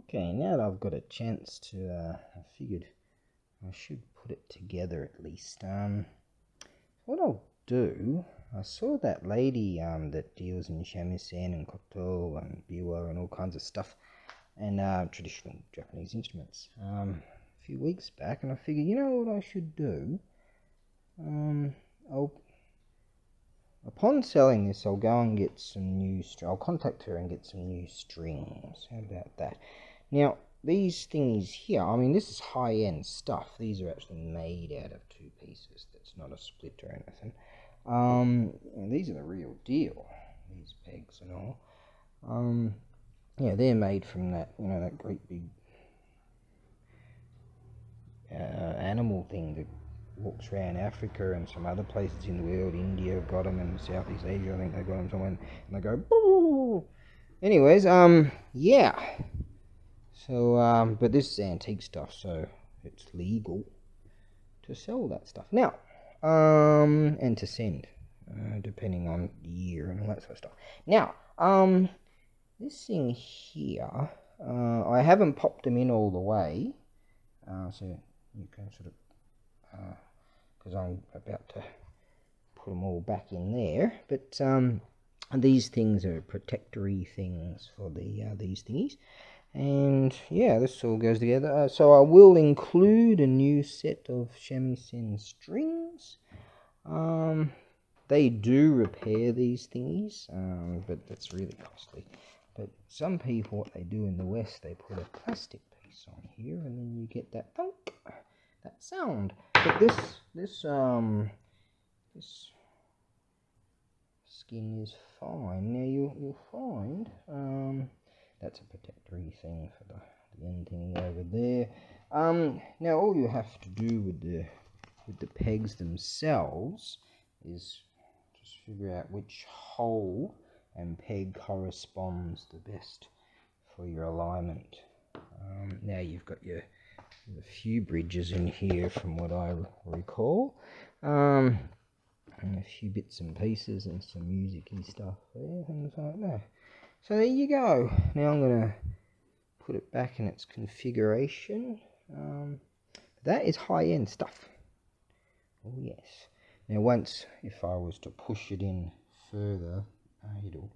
Okay, now that I've got a chance to, I figured I should put it together at least. What I'll do, I saw that lady that deals in shamisen and koto and biwa and all kinds of stuff, and traditional Japanese instruments, a few weeks back, and I figured, you know what I should do? Upon selling this, I'll go and get some new I'll contact her and get some new strings. How about that? Now, these things here, I mean, this is high-end stuff. These are actually made out of two pieces. That's not a split or anything. And these are the real deal. These pegs and all. Yeah, they're made from that, you know, that great big animal thing that walks around Africa and some other places in the world. India have got them, and Southeast Asia, I think they've got them somewhere, and they go boo. Anyways, yeah. So, but this is antique stuff, so it's legal to sell that stuff now, and to send, depending on year and all that sort of stuff. Now, this thing here, I haven't popped them in all the way, so you can sort of, because I'm about to put them all back in there, but these things are protectory things for the these thingies. And yeah, this all goes together. So I will include a new set of shamisen strings. They do repair these thingies, but that's really costly. But some people, what they do in the West, they put a plastic piece on here, and then you get that thunk, that sound. But this skin is fine. Now you'll find that's a protectory thing for the end thing over there. Now all you have to do with the pegs themselves is just figure out which hole and peg corresponds the best for your alignment. Now you've got a few bridges in here from what I recall, and a few bits and pieces and some music-y stuff there, things like that. So there you go. Now I'm going to put it back in its configuration. That is high-end stuff. Oh yes. Now once, if I was to push it in further, it'll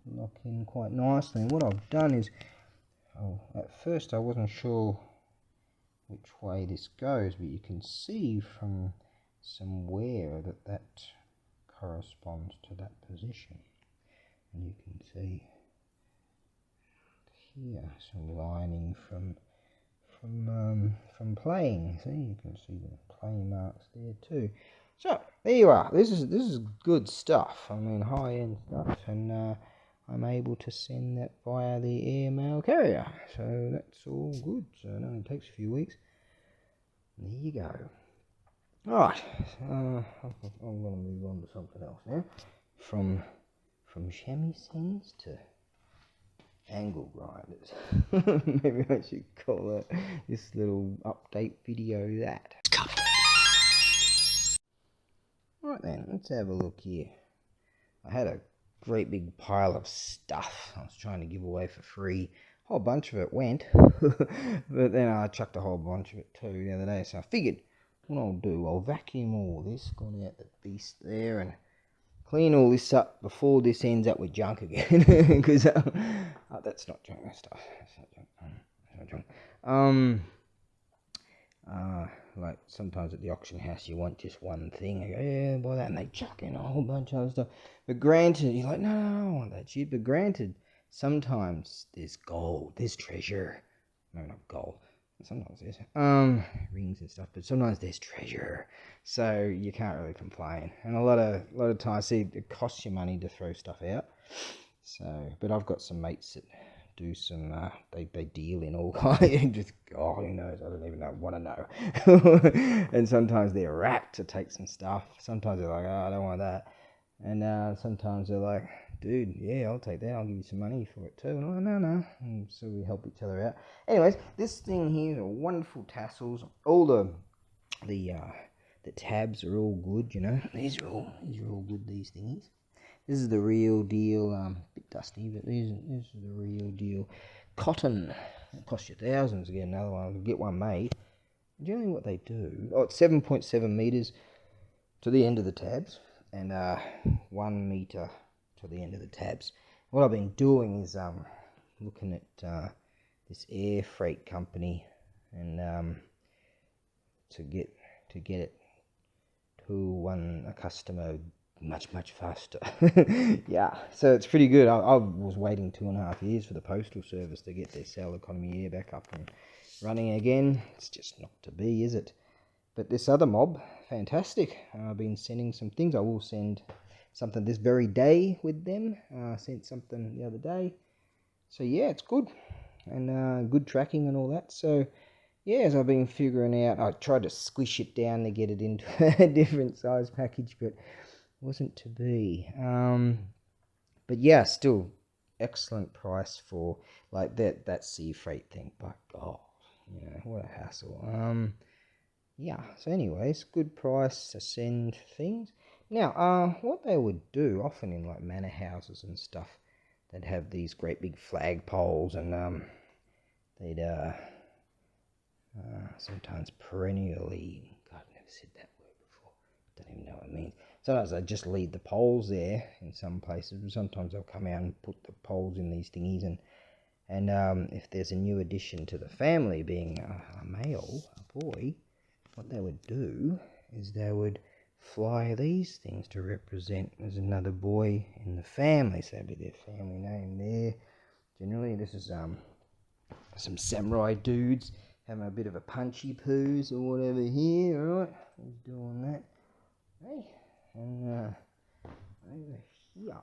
lock in quite nicely. And what I've done is, at first I wasn't sure which way this goes, but you can see from some wear that corresponds to that position. And you can see here some lining from playing. See, you can see the play marks there too. So there you are. This is good stuff. I mean, high-end stuff, and I'm able to send that via the airmail carrier. So that's all good. So it only takes a few weeks. There you go. Alright, I'm going to move on to something else now. From shamisens to angle grinders. Maybe I should call this little update video that. Right then, let's have a look here. I had a great big pile of stuff I was trying to give away for free. A whole bunch of it went, but then I chucked a whole bunch of it too the other day, so I figured what I'll do, I'll vacuum all this, gone out the beast there, and clean all this up before this ends up with junk again, because that's not junk, that stuff, that's not junk, that's not junk. Like sometimes at the auction house you want just one thing, I go, yeah, buy that, and they chuck in a whole bunch of other stuff, but granted, you're like, no, I don't want that shit, but granted, sometimes there's gold, there's treasure, no, not gold, sometimes there's rings and stuff, but sometimes there's treasure, so you can't really complain. And a lot of times, see, it costs you money to throw stuff out. So, but I've got some mates that do some, they deal in all kinds. Just who knows? I don't even want to know. And sometimes they're rapt to take some stuff. Sometimes they're like, I don't want that. And sometimes they're like, dude, yeah, I'll take that. I'll give you some money for it too. And I'm like, no. And so we help each other out. Anyways, this thing here are wonderful tassels. All the tabs are all good, you know. These are all good, these thingies. This is the real deal. A bit dusty, but this is the real deal. cotton. It costs you thousands to get another one. Get one made. Generally what they do, it's 7.7 meters to the end of the tabs, and 1 meter to the end of the tabs. What I've been doing is looking at this air freight company, and to get it to a customer much faster. Yeah, so it's pretty good. I was waiting 2.5 years for the postal service to get their cell economy air back up and running again. It's just not to be, is it? But this other mob, fantastic. I've been sending some things. I will send something this very day with them. I sent something the other day. So yeah, it's good. And good tracking and all that. So yeah, as I've been figuring out, I tried to squish it down to get it into a different size package, but wasn't to be. But yeah, still excellent price for like that sea freight thing. But God, you know, what a hassle. Yeah, so anyways, good price to send things. Now, what they would do, often in like manor houses and stuff, they'd have these great big flag poles, and they'd sometimes perennially, God, I've never said that word before, don't even know what it means. Sometimes they'd just leave the poles there in some places, but sometimes they'll come out and put the poles in these thingies, and if there's a new addition to the family, being a male, a boy, what they would do is they would fly these things to represent as another boy in the family. So that'd be their family name there. Generally, this is some samurai dudes having a bit of a punchy poos or whatever here, alright? He's doing that. Hey, and over here,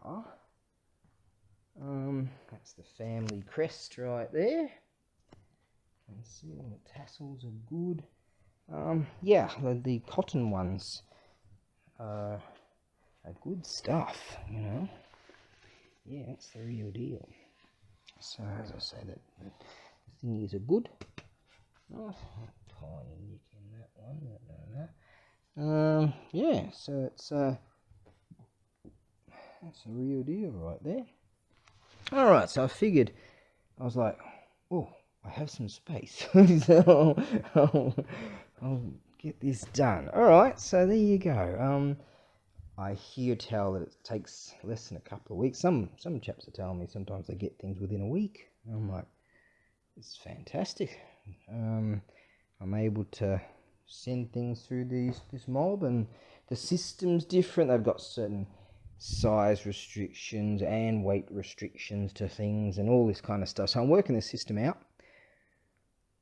that's the family crest right there. And see, all the tassels are good. Yeah, the cotton ones are good stuff, you know. Yeah, it's the real deal. So as I say, that the thingies are good. Oh, tiny nick in that one. No. Yeah, so it's that's a real deal right there. All right, so I was like, oh, I have some space, so I'll get this done. All right, so there you go. I hear tell that it takes less than a couple of weeks. Some chaps are telling me sometimes they get things within a week. I'm like, it's fantastic. I'm able to send things through this mob, and the system's different. They've got certain size restrictions and weight restrictions to things and all this kind of stuff. So I'm working the system out.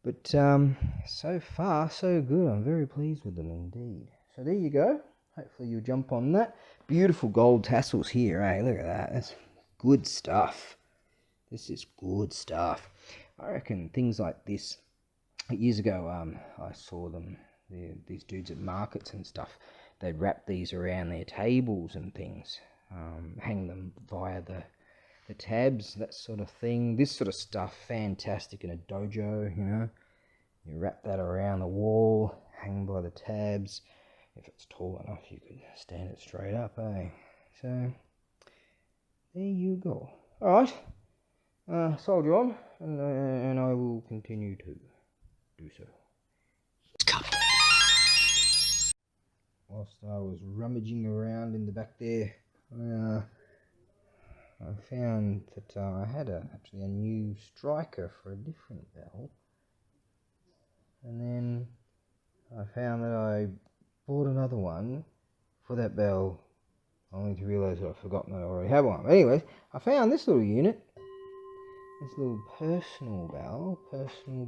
But so far, so good. I'm very pleased with them indeed. So there you go. Hopefully you'll jump on that. Beautiful gold tassels here, eh? Look at that. That's good stuff. This is good stuff. I reckon things like this, years ago, I saw them, these dudes at markets and stuff, they'd wrap these around their tables and things, hang them via the tabs, that sort of thing. This sort of stuff, fantastic in a dojo, you know. You wrap that around the wall, hang by the tabs. If it's tall enough, you could stand it straight up, eh? So, there you go. Alright, soldier on, and I will continue to do so. Whilst I was rummaging around in the back there, I found that I had actually a new striker for a different bell, and then I found that I bought another one for that bell, only to realise that I've forgotten that I already have one. But anyways, I found this little unit, this little personal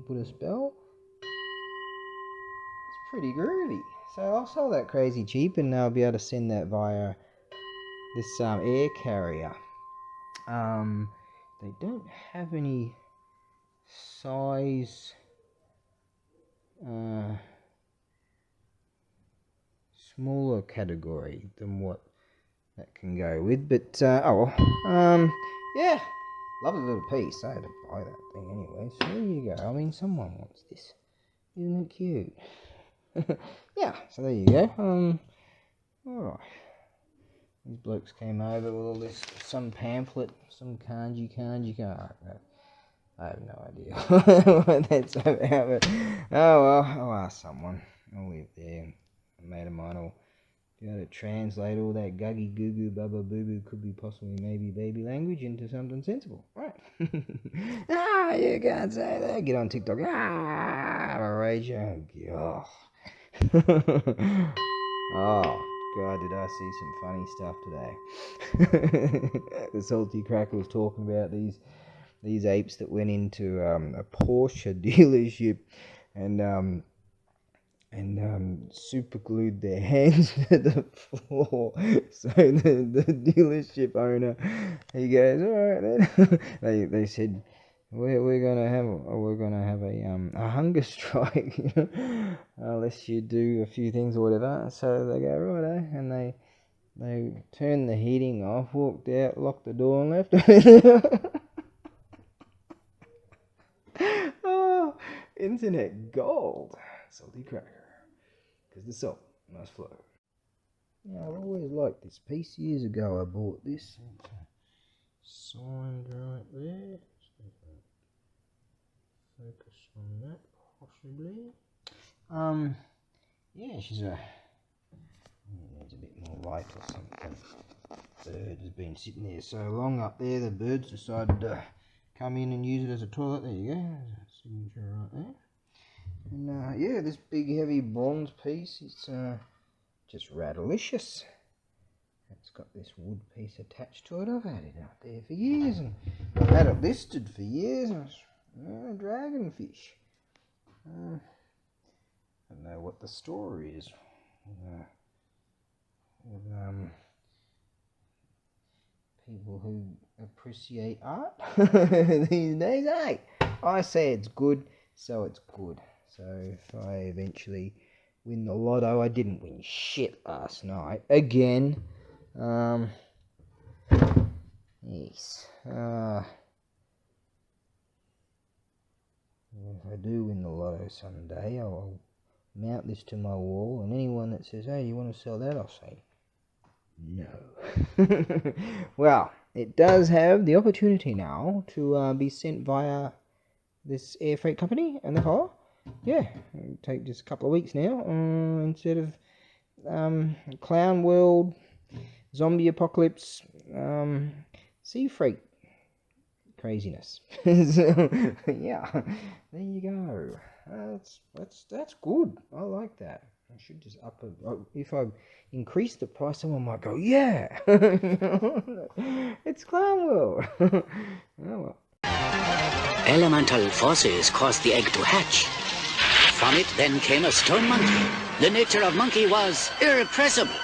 Buddhist bell. It's pretty groovy. So I'll sell that crazy cheap, and I'll be able to send that via this air carrier. They don't have any size smaller category than what that can go with, but oh well. Yeah, lovely little piece. I had to buy that thing anyway, so there you go. I mean, someone wants this, isn't it cute? Yeah, so there you go. Alright, these blokes came over with all this, some pamphlet, some kanji, I have no idea what that's about, but oh well, I'll ask someone. I'll live there. A mate of mine will be able to translate all that guggy goo goo bubba boo boo could be possibly maybe baby language into something sensible. Right. Ah, you can't say that. Get on TikTok. Ah, ABAREBUGYO. Oh. Oh, God, did I see some funny stuff today. The Salty Cracker was talking about these apes that went into a Porsche dealership and super glued their hands to the floor. So the dealership owner, he goes, all right then. They said, we're gonna have a hunger strike, unless you do a few things or whatever. So they go, righto, and they turned the heating off, walked out, locked the door, and left. Oh, internet gold. Salty Cracker. Because the salt must flow. Yeah, I've always liked this piece. Years ago I bought this. Signed right there. Focus on that, possibly. Yeah, she's needs a bit more light or something. Bird has been sitting there so long up there, the birds decided to come in and use it as a toilet. There you go. There's a signature right there. And yeah, this big heavy bronze piece, it's just radalicious. It's got this wood piece attached to it. I've had it out there for years and had it listed for years. Dragonfish. I don't know what the story is with people who appreciate art these days. Hey, I say it's good, so it's good. So if I eventually win the lotto, I didn't win shit last night again. Yes. If I do win the lotto someday, I'll mount this to my wall, and anyone that says, hey, you want to sell that, I'll say no. Well, it does have the opportunity now to be sent via this air freight company and the car. Yeah, it'll take just a couple of weeks now, instead of Clown World, Zombie Apocalypse, sea freight craziness. So, yeah, there you go. That's good. I like that. I should just up it. If I increase the price, someone might go, yeah, it's Clown World. Oh well. Elemental forces caused the egg to hatch. From it then came a stone monkey. The nature of monkey was irrepressible.